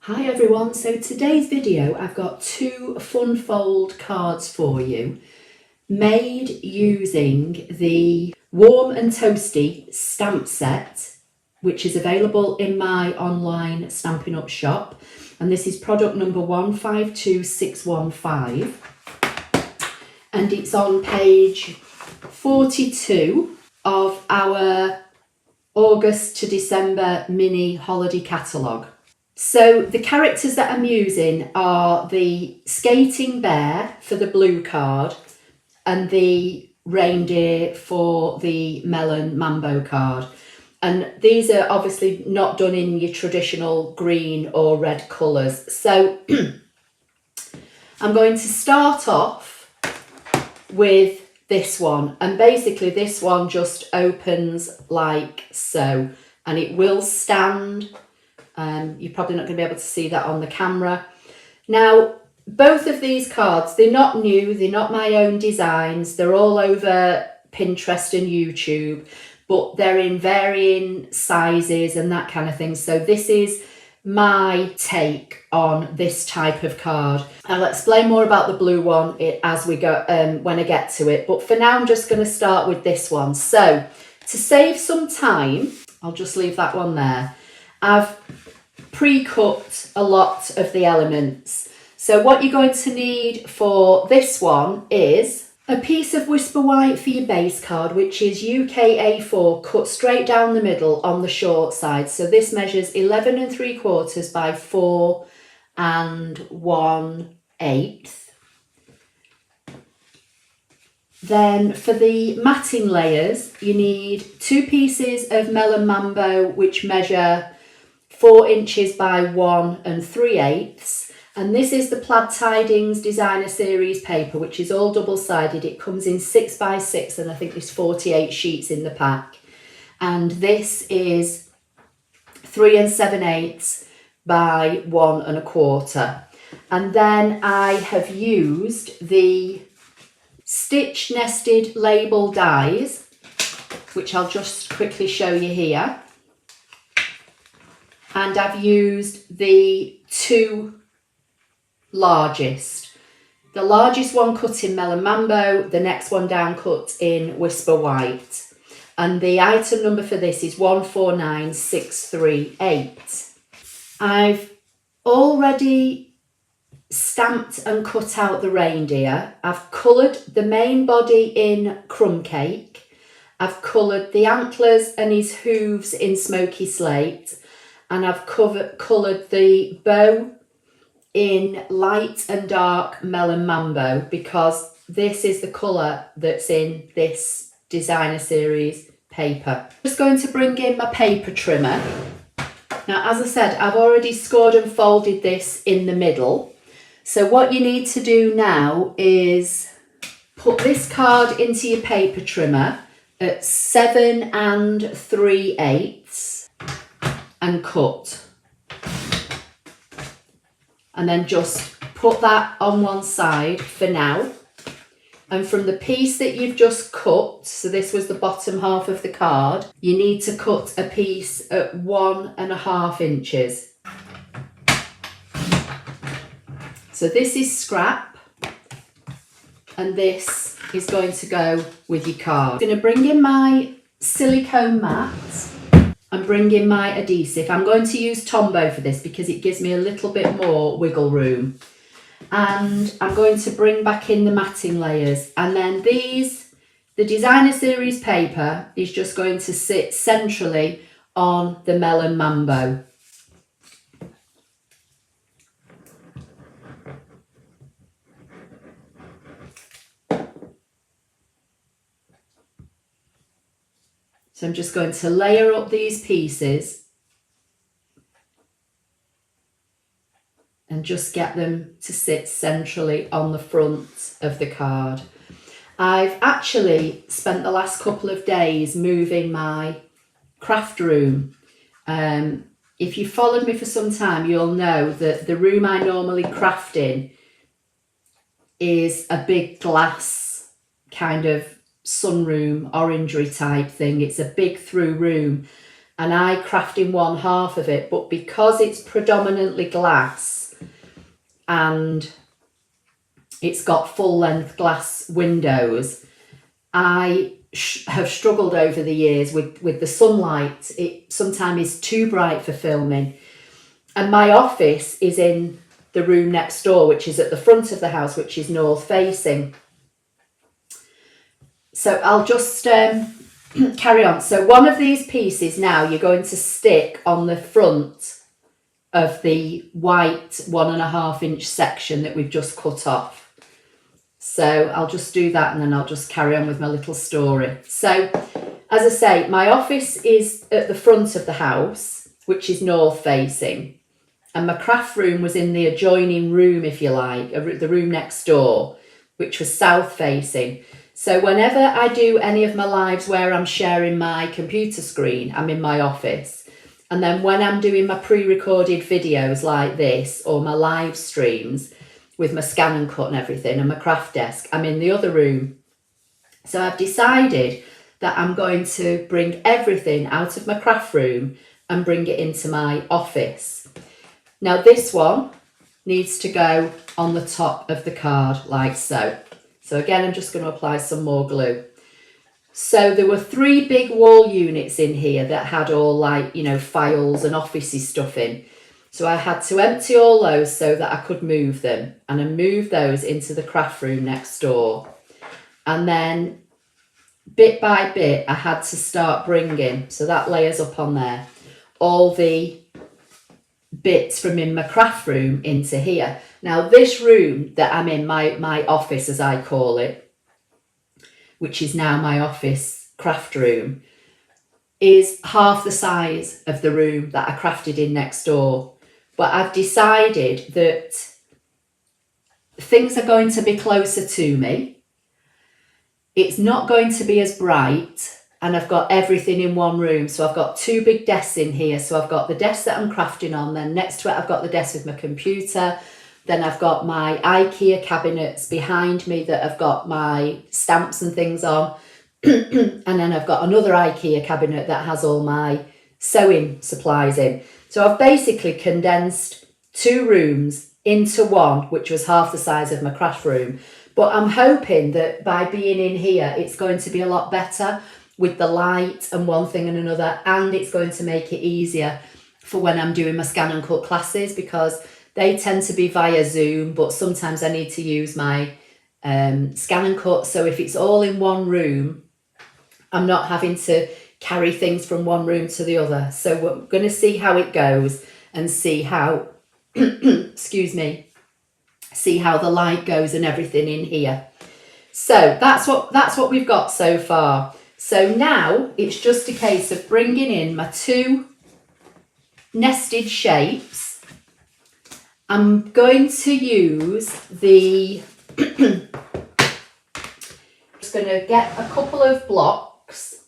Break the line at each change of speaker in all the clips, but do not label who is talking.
Hi everyone, so today's video I've got two fun fold cards for you made using the Warm and Toasty stamp set, which is available in my online Stampin' Up shop, and this is product number 152615 and it's on page 42 of our August to December mini holiday catalogue. So the characters that I'm using are the skating bear for the blue card and the reindeer for the Melon Mambo card. And these are obviously not done in your traditional green or red colours. So I'm going to start off with this one. And basically this one just opens like so. And it will stand. You're probably not going to be able to see that on the camera. Now, both of these cards, they're not new, they're not my own designs, they're all over Pinterest and YouTube, but they're in varying sizes and that kind of thing. So this is my take on this type of card. I'll explain more about the blue one as we go when I get to it, but for now I'm just going to start with this one. So to save some time, I'll just leave that one there. I've pre-cut a lot of the elements. So what you're going to need for this one is a piece of Whisper White for your base card, which is UK A4 cut straight down the middle on the short side. So this measures 11 3/4 by 4 1/8. Then for the matting layers, you need two pieces of Melon Mambo, which measure 4 inches by 1 3/8. And this is the Plaid Tidings Designer Series paper, which is all double-sided. It comes in 6 by 6 and I think there's 48 sheets in the pack. And this is 3 7/8 by 1 1/4. And then I have used the stitch nested label dies, which I'll just quickly show you here. And I've used the two largest. The largest one cut in Melon Mambo, the next one down cut in Whisper White. And the item number for this is 149638. I've already stamped and cut out the reindeer. I've coloured the main body in crumb cake. I've coloured the antlers and his hooves in smoky slate. And I've coloured the bow in light and dark Melon Mambo because this is the colour that's in this designer series paper. I'm just going to bring in my paper trimmer. Now, as I said, I've already scored and folded this in the middle. So what you need to do now is put this card into your paper trimmer at 7 3/8. And cut, and then just put that on one side for now. And from the piece that you've just cut, so this was the bottom half of the card, you need to cut a piece at 1 1/2 inches. So this is scrap and this is going to go with your card. I'm going to bring in my silicone mat and bring in my adhesive. I'm going to use Tombow for this because it gives me a little bit more wiggle room. And I'm going to bring back in the matting layers. And then these, the designer series paper is just going to sit centrally on the Melon Mambo. So I'm just going to layer up these pieces and just get them to sit centrally on the front of the card. I've actually spent the last couple of days moving my craft room. If you followed me for some time, you'll know that the room I normally craft in is a big glass kind of sunroom, orangery type thing. It's a big through room. and I craft in one half of it, but because it's predominantly glass and it's got full length glass windows, I have struggled over the years with the sunlight. It sometimes is too bright for filming. And my office is in the room next door, which is at the front of the house, which is north facing. So I'll just carry on. So one of these pieces now you're going to stick on the front of the white 1.5 inch section that we've just cut off. So I'll just do that and then I'll just carry on with my little story. So as I say, my office is at the front of the house, which is north facing. And my craft room was in the adjoining room, if you like, the room next door, which was south facing. So whenever I do any of my lives where I'm sharing my computer screen, I'm in my office. And then when I'm doing my pre-recorded videos like this, or my live streams with my ScanNCut and everything and my craft desk, I'm in the other room. So I've decided that I'm going to bring everything out of my craft room and bring it into my office. Now this one needs to go on the top of the card like so. So again, I'm just going to apply some more glue. So there were 3 big wall units in here that had all like, you know, files and officey stuff in. So I had to empty all those so that I could move them, and I moved those into the craft room next door. And then bit by bit, I had to start bringing, so that layers up on there, all the bits from in my craft room into here. Now this room that I'm in, my office as I call it, which is now my office craft room, is half the size of the room that I crafted in next door. But I've decided that things are going to be closer to me. It's not going to be as bright, and I've got everything in one room. So I've got 2 big desks in here. So I've got the desk that I'm crafting on, then next to it I've got the desk with my computer. Then I've got my IKEA cabinets behind me that have got my stamps and things on. And then I've got another IKEA cabinet that has all my sewing supplies in. So I've basically condensed 2 rooms into one, which was half the size of my craft room. But I'm hoping that by being in here, it's going to be a lot better with the light and one thing and another. And it's going to make it easier for when I'm doing my ScanNCut classes, because they tend to be via Zoom, but sometimes I need to use my ScanNCut. So if it's all in one room, I'm not having to carry things from one room to the other. So we're going to see how it goes and see how, excuse me, see how the light goes and everything in here. So that's what we've got so far. So now it's just a case of bringing in my 2 nested shapes. I'm going to use the, just going to get a couple of blocks.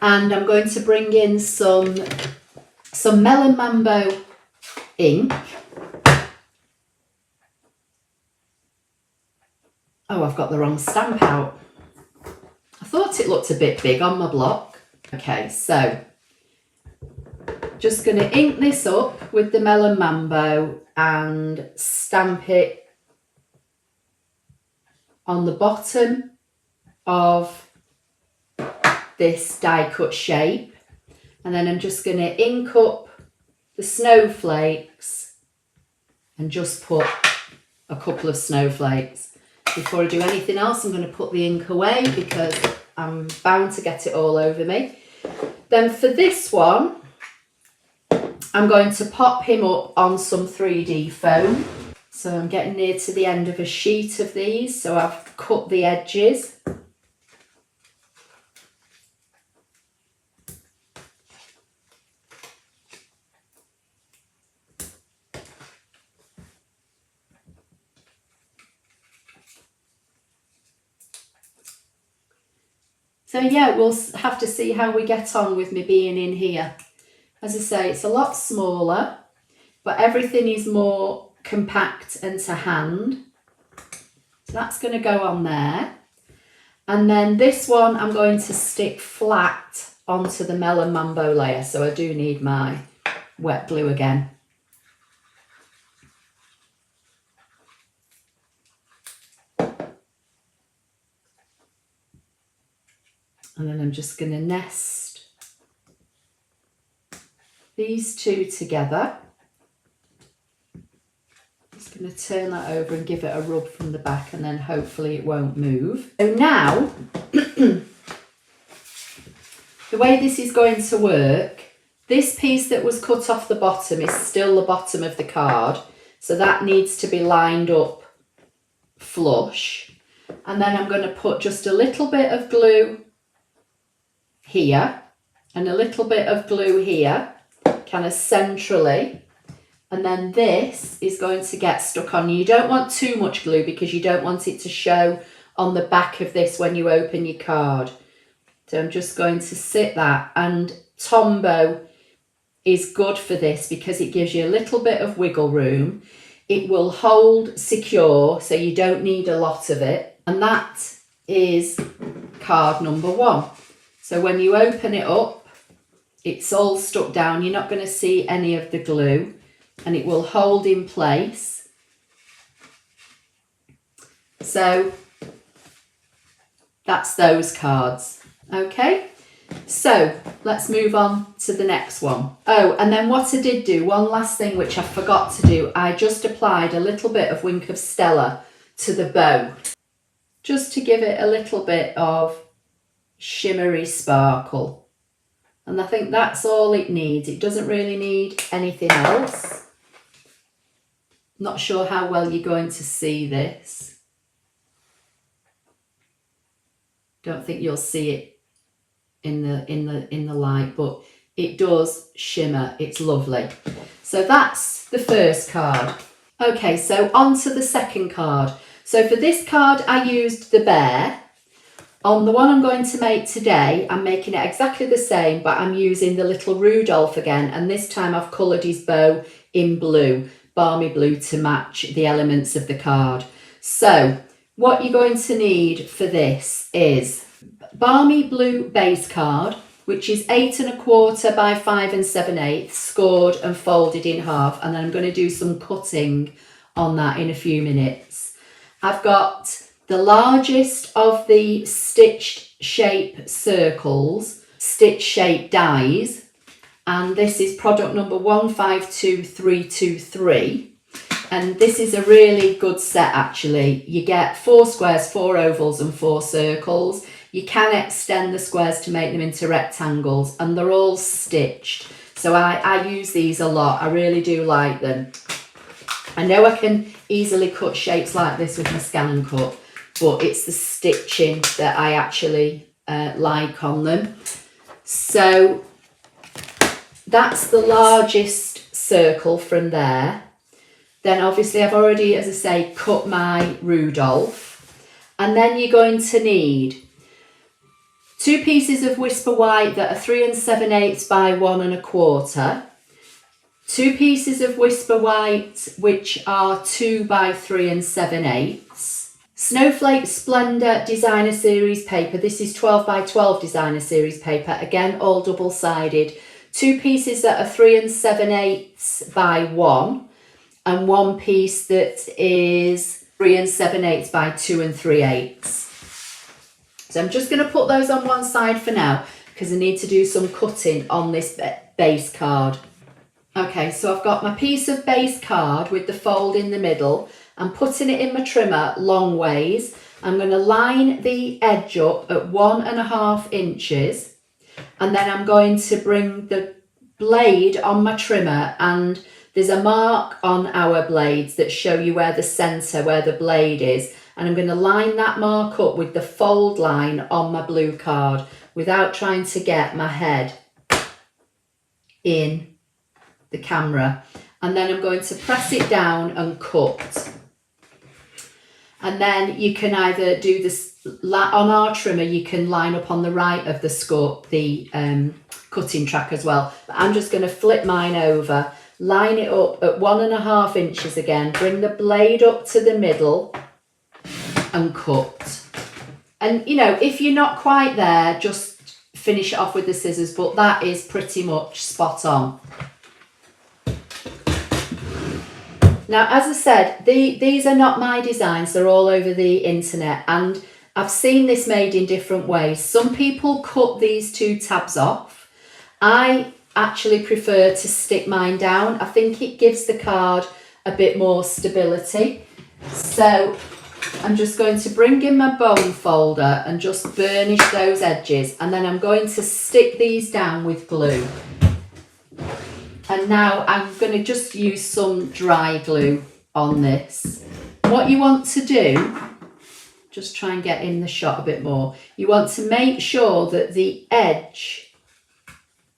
And I'm going to bring in some Melon Mambo ink. Oh, I've got the wrong stamp out. I thought it looked a bit big on my block. Okay, so just going to ink this up with the Melon Mambo and stamp it on the bottom of this die cut shape, and then I'm just going to ink up the snowflakes and just put a couple of snowflakes. Before I do anything else, I'm going to put the ink away because I'm bound to get it all over me. Then for this one, I'm going to pop him up on some 3D foam. So I'm getting near to the end of a sheet of these, so I've cut the edges. So yeah, we'll have to see how we get on with me being in here. As I say, it's a lot smaller, but everything is more compact and to hand. So that's going to go on there. And then this one I'm going to stick flat onto the Melon Mambo layer. So I do need my wet glue again. And then I'm just going to nest these two together. Just going to turn that over and give it a rub from the back, and then hopefully it won't move. So now, the way this is going to work, this piece that was cut off the bottom is still the bottom of the card. So that needs to be lined up flush. And then I'm going to put just a little bit of glue here and a little bit of glue here, kind of centrally, and then this is going to get stuck on. You don't want too much glue because you don't want it to show on the back of this when you open your card. So I'm just going to sit that, and Tombow is good for this because it gives you a little bit of wiggle room. It will hold secure, so you don't need a lot of it, and that is card number 1. So when you open it up, it's all stuck down. You're not going to see any of the glue, and it will hold in place. So that's those cards. Okay, so let's move on to the next one. Oh, and then what I did do, one last thing which I forgot to do, I just applied a little bit of Wink of Stella to the bow, just to give it a little bit of shimmery sparkle. And I think that's all it needs. It doesn't really need anything else. Not sure how well you're going to see this. Don't think you'll see it in the light, but it does shimmer. It's lovely. So that's the first card. Okay, so on to the second card. So for this card I used the bear. On the one I'm going to make today, I'm making it exactly the same, but I'm using the little Rudolph again, and this time I've coloured his bow in blue, balmy blue, to match the elements of the card. So what you're going to need for this is balmy blue base card, which is 8 1/4 by 5 7/8, scored and folded in half, and then I'm going to do some cutting on that in a few minutes. I've got the largest of the stitched shape circles, stitch shape dies, and this is product number 152323, and this is a really good set actually. You get 4 squares, 4 ovals and 4 circles. You can extend the squares to make them into rectangles, and they're all stitched. So I use these a lot. I really do like them. I know I can easily cut shapes like this with my ScanNCut, but it's the stitching that I actually like on them. So that's the largest circle from there. Then obviously I've already, as I say, cut my Rudolph. And then you're going to need 2 pieces of Whisper White that are 3 7/8 by 1 1/4. 2 pieces of Whisper White which are 2 by 3 7/8. Snowflake Splendor Designer Series paper. This is 12 by 12 Designer Series paper. Again, all double-sided. 2 pieces that are 3 7/8 by 1. And 1 piece that is 3 7/8 by 2 3/8. So I'm just going to put those on one side for now because I need to do some cutting on this base card. Okay, so I've got my piece of base card with the fold in the middle. I'm putting it in my trimmer long ways. I'm going to line the edge up at 1.5 inches, and then I'm going to bring the blade on my trimmer, and there's a mark on our blades that show you where the centre, where the blade is, and I'm going to line that mark up with the fold line on my blue card without trying to get my head in the camera. And then I'm going to press it down and cut. And then you can either do this on our trimmer, you can line up on the right of the scope the cutting track as well. But I'm just going to flip mine over, line it up at 1.5 inches again, bring the blade up to the middle and cut. And you know, if you're not quite there, just finish it off with the scissors, but that is pretty much spot on. Now, as I said, these are not my designs, they're all over the internet, and I've seen this made in different ways. Some people cut these 2 tabs off. I actually prefer to stick mine down. I think it gives the card a bit more stability. So I'm just going to bring in my bone folder and just burnish those edges, and then I'm going to stick these down with glue. And now I'm going to just use some dry glue on this. What you want to do, just try and get in the shot a bit more, you want to make sure that the edge,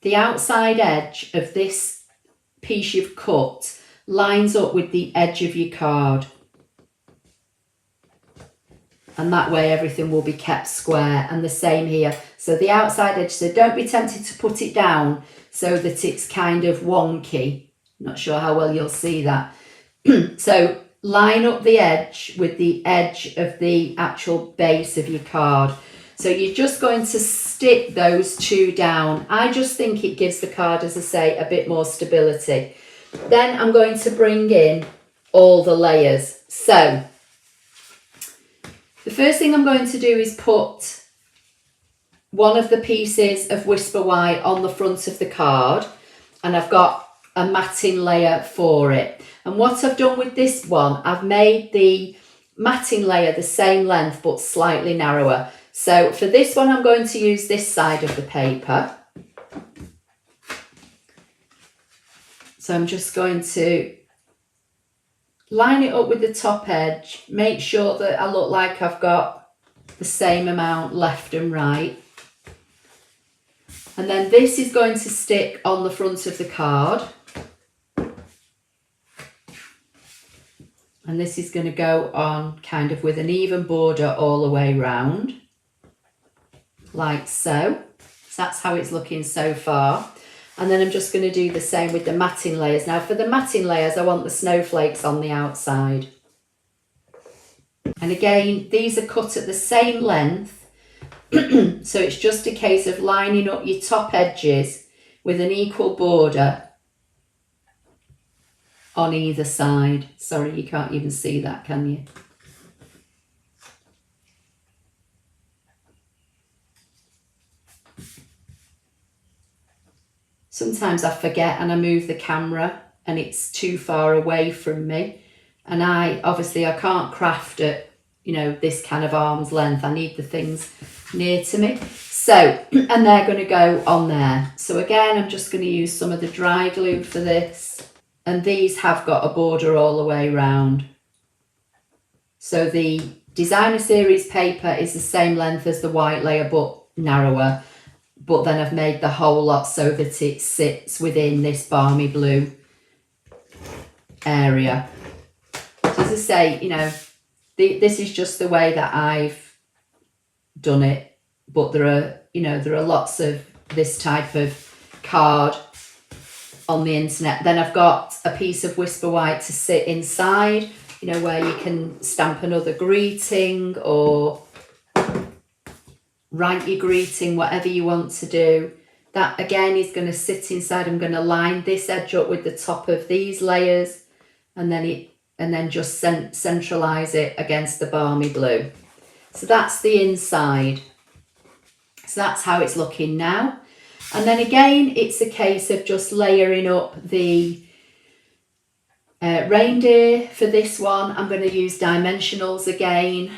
the outside edge of this piece you've cut lines up with the edge of your card. And that way everything will be kept square, and the same here. So the outside edge, so don't be tempted to put it down so that it's kind of wonky. Not sure how well you'll see that. So line up the edge with the edge of the actual base of your card. So you're just going to stick those 2 down. I just think it gives the card, as I say, a bit more stability. Then I'm going to bring in all the layers. So the first thing I'm going to do is put one of the pieces of Whisper White on the front of the card, and I've got a matting layer for it. And what I've done with this one, I've made the matting layer the same length but slightly narrower. So for this one, I'm going to use this side of the paper. So I'm just going to line it up with the top edge, make sure that I look like I've got the same amount left and right. And then this is going to stick on the front of the card. And this is going to go on kind of with an even border all the way round, like so. So that's how it's looking so far. And then I'm just going to do the same with the matting layers. Now for the matting layers, I want the snowflakes on the outside. And again, these are cut at the same length. So it's just a case of lining up your top edges with an equal border on either side. Sorry, you can't even see that, can you? Sometimes I forget and I move the camera and it's too far away from me. And I can't craft at, you know, this kind of arm's length. I need the things near to me. So, and they're going to go on there. So again, I'm just going to use some of the dry glue for this. And these have got a border all the way round. So the Designer Series paper is the same length as the white layer, but narrower. But then I've made the whole lot so that it sits within this balmy blue area. So as I say, you know, this is just the way that I've done it. But there are lots of this type of card on the internet. Then I've got a piece of Whisper White to sit inside, you know, where you can stamp another greeting or write your greeting, whatever you want to do. That again is going to sit inside. I'm going to line this edge up with the top of these layers and then just centralize it against the balmy blue. So that's the inside. So that's how it's looking now. And then again, it's a case of just layering up the reindeer. For this one, I'm going to use dimensionals again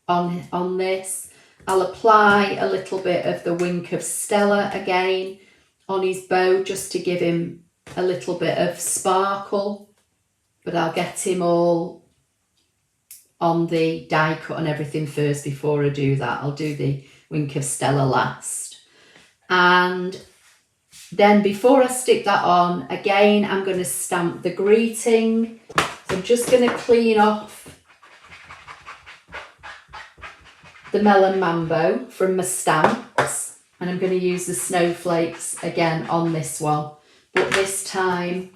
on this. I'll apply a little bit of the Wink of Stella again on his bow just to give him a little bit of sparkle. But I'll get him all on the die cut and everything first before I do that. I'll do the Wink of Stella last. And then before I stick that on, again, I'm going to stamp the greeting. So I'm just going to clean off the Melon Mambo from my stamps. And I'm going to use the snowflakes again on this one. But this time,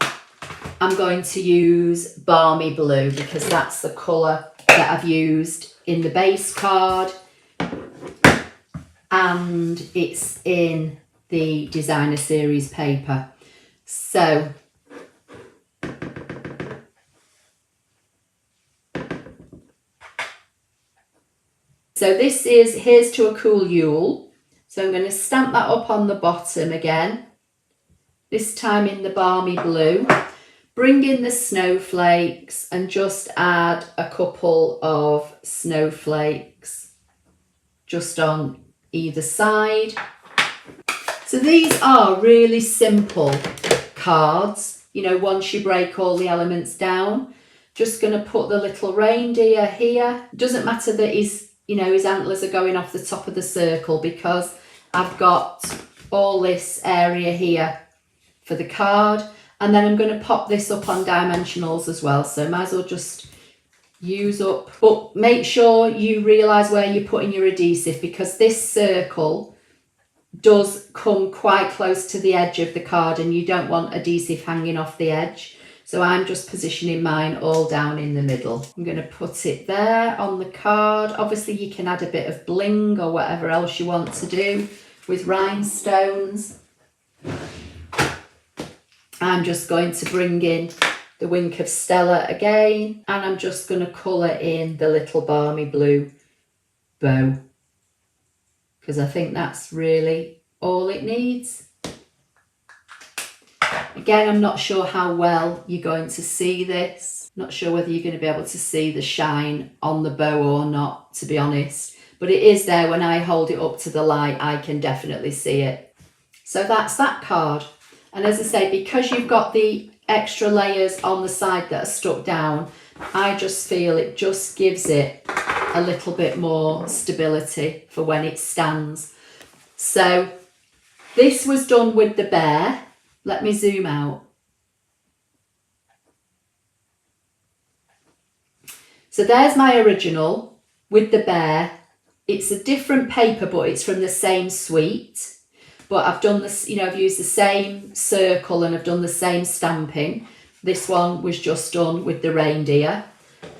I'm going to use Balmy Blue because that's the colour that I've used in the base card, and it's in the designer series paper. So this is Here's to a Cool Yule. So I'm going to stamp that up on the bottom again, this time in the Balmy Blue. Bring in the snowflakes and just add a couple of snowflakes just on either side. So these are really simple cards, you know, once you break all the elements down. Just going to put the little reindeer here. Doesn't matter that his antlers are going off the top of the circle because I've got all this area here for the card. And then I'm going to pop this up on dimensionals as well. So might as well just use up. But make sure you realise where you're putting your adhesive, because this circle does come quite close to the edge of the card and you don't want adhesive hanging off the edge. So I'm just positioning mine all down in the middle. I'm going to put it there on the card. Obviously you can add a bit of bling or whatever else you want to do with rhinestones. I'm just going to bring in the Wink of Stella again, and I'm just going to colour in the little Balmy Blue bow, because I think that's really all it needs. Again, I'm not sure how well you're going to see this. Not sure whether you're going to be able to see the shine on the bow or not, to be honest. But it is there. When I hold it up to the light, I can definitely see it. So that's that card. And as I say, because you've got the extra layers on the side that are stuck down, I just feel it just gives it a little bit more stability for when it stands. So this was done with the bear. Let me zoom out. So there's my original with the bear. It's a different paper, but it's from the same suite. But I've done this, I've used the same circle and I've done the same stamping. This one was just done with the reindeer.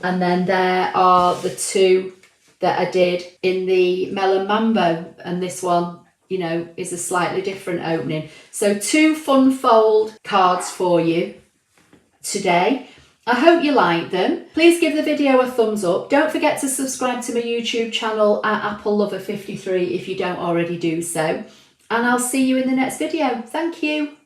And then there are the two that I did in the Melon Mambo. And this one, is a slightly different opening. So 2 fun fold cards for you today. I hope you like them. Please give the video a thumbs up. Don't forget to subscribe to my YouTube channel at Apple Lover 53 if you don't already do so. And I'll see you in the next video. Thank you.